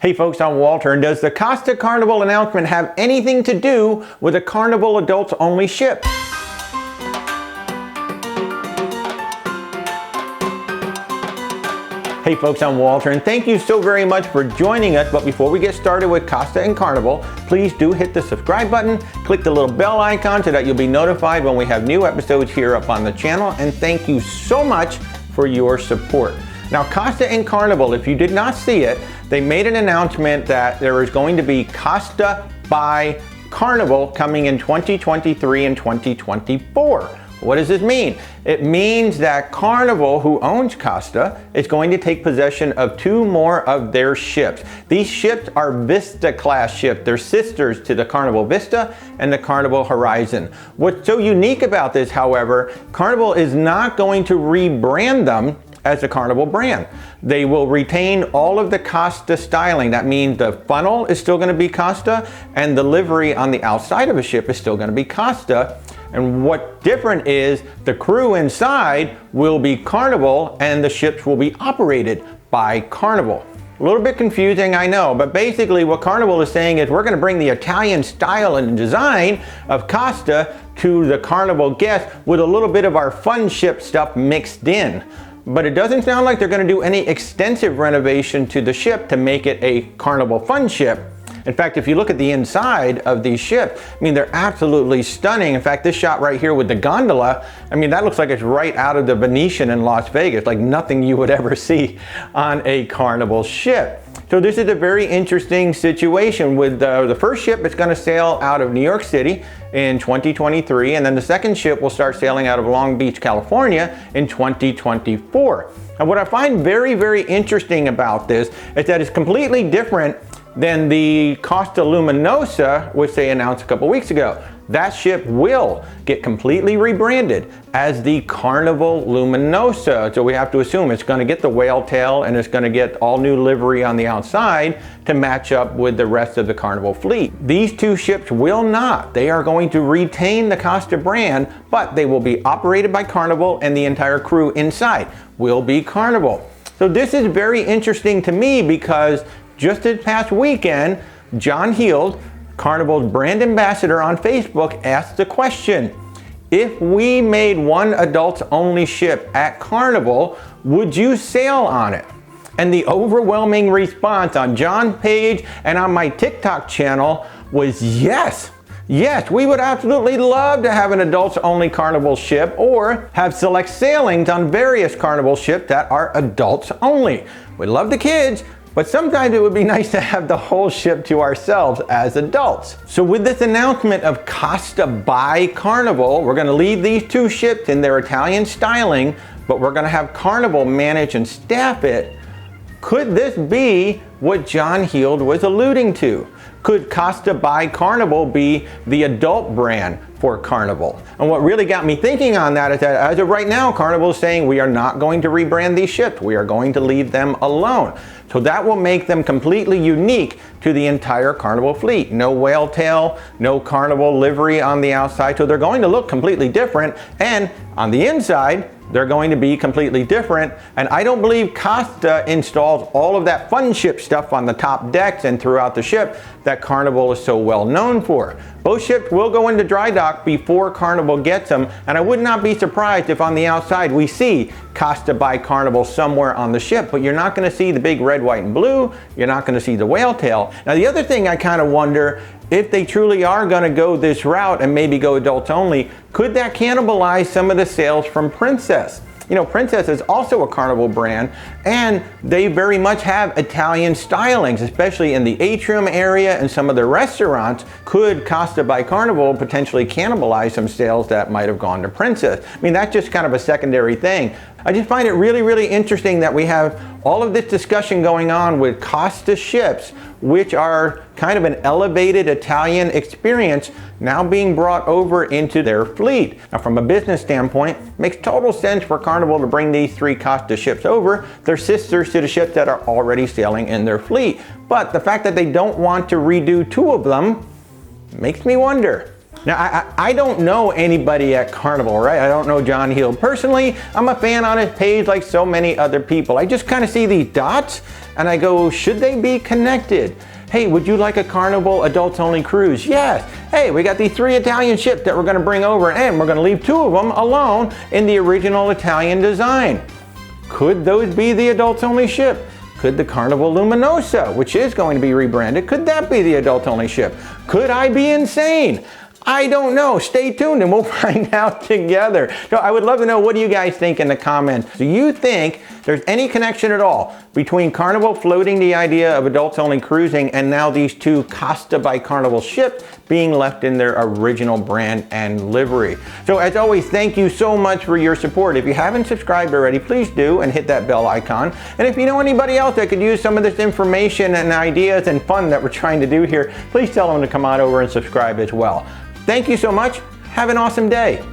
Hey folks, I'm Walter, and does the Costa Carnival announcement have anything to do with a Carnival adults-only ship? Hey folks, I'm Walter, and thank you so very much for joining us. But before we get started with Costa and Carnival, please do hit the subscribe button, click the little bell icon so that you'll be notified when we have new episodes here up on the channel, and thank you so much for your support. Now, Costa and Carnival, if you did not see it, they made an announcement that there is going to be Costa by Carnival coming in 2023 and 2024. What does this mean? It means that Carnival, who owns Costa, is going to take possession of 2 more of their ships. These ships are Vista class ships. They're sisters to the Carnival Vista and the Carnival Horizon. What's so unique about this, however, Carnival is not going to rebrand them as a Carnival brand. They will retain all of the Costa styling. That means the funnel is still going to be Costa and the livery on the outside of a ship is still going to be Costa. And what's different is the crew inside will be Carnival and the ships will be operated by Carnival. A little bit confusing, I know, but basically what Carnival is saying is we're going to bring the Italian style and design of Costa to the Carnival guests with a little bit of our fun ship stuff mixed in. But it doesn't sound like they're going to do any extensive renovation to the ship to make it a Carnival fun ship. In fact, if you look at the inside of these ships, I mean, they're absolutely stunning. In fact, this shot right here with the gondola, I mean, that looks like it's right out of the Venetian in Las Vegas, like nothing you would ever see on a Carnival ship. So this is a very interesting situation with the first ship that's going to sail out of New York City in 2023, and then the second ship will start sailing out of Long Beach, California in 2024. And what I find very, very interesting about this is that it's completely different than the Costa Luminosa, which they announced a couple weeks ago. That ship will get completely rebranded as the Carnival Luminosa. So we have to assume it's going to get the whale tail and it's going to get all new livery on the outside to match up with the rest of the Carnival fleet. These 2 ships will not. They are going to retain the Costa brand, but they will be operated by Carnival and the entire crew inside will be Carnival. So this is very interesting to me because just this past weekend, John Heald, Carnival's brand ambassador on Facebook, asked the question, if we made one adults-only ship at Carnival, would you sail on it? And the overwhelming response on John's page and on my TikTok channel was yes. Yes, we would absolutely love to have an adults-only Carnival ship or have select sailings on various Carnival ships that are adults-only. We love the kids, but sometimes it would be nice to have the whole ship to ourselves as adults. So with this announcement of Costa by Carnival, we're going to leave these 2 ships in their Italian styling, but we're going to have Carnival manage and staff it. Could this be what John Heald was alluding to? Could Costa by Carnival be the adult brand for Carnival? And what really got me thinking on that is that as of right now, Carnival is saying we are not going to rebrand these ships. We are going to leave them alone. So that will make them completely unique to the entire Carnival fleet. No whale tail, no Carnival livery on the outside. So they're going to look completely different. And on the inside, they're going to be completely different. And I don't believe Costa installs all of that fun ship stuff on the top decks and throughout the ship that Carnival is so well known for. Both ships will go into dry dock before Carnival gets them, and I would not be surprised if on the outside we see Costa by Carnival somewhere on the ship, but you're not going to see the big red, white, and blue. You're not going to see the whale tail. Now, the other thing I kind of wonder, if they truly are going to go this route and maybe go adults only, could that cannibalize some of the sales from Princess? You know, Princess is also a Carnival brand, and they very much have Italian stylings, especially in the atrium area and some of the restaurants. Could Costa by Carnival potentially cannibalize some sales that might have gone to Princess? I mean, that's just kind of a secondary thing. I just find it really, really interesting that we have all of this discussion going on with Costa ships, which are kind of an elevated Italian experience, now being brought over into their fleet. Now, from a business standpoint, it makes total sense for Carnival to bring these 3 Costa ships over. They're sisters to the ships that are already sailing in their fleet. But the fact that they don't want to redo 2 of them makes me wonder, Now, I don't know anybody at Carnival, right? I don't know John Heel personally. I'm a fan on his page like so many other people. I just kind of see these dots and I go, should they be connected? Hey, would you like a Carnival adults-only cruise? Yes. Hey, we got these 3 Italian ships that we're going to bring over, and we're going to leave 2 of them alone in the original Italian design. Could those be the adults-only ship? Could the Carnival Luminosa, which is going to be rebranded, could that be the adult-only ship? Could I be insane? I don't know. Stay tuned and we'll find out together. So I would love to know, what do you guys think in the comments? Do you think there's any connection at all between Carnival floating the idea of adults only cruising and now these 2 Costa by Carnival ships being left in their original brand and livery? So as always, thank you so much for your support. If you haven't subscribed already, please do and hit that bell icon. And if you know anybody else that could use some of this information and ideas and fun that we're trying to do here, please tell them to come on over and subscribe as well. Thank you so much. Have an awesome day.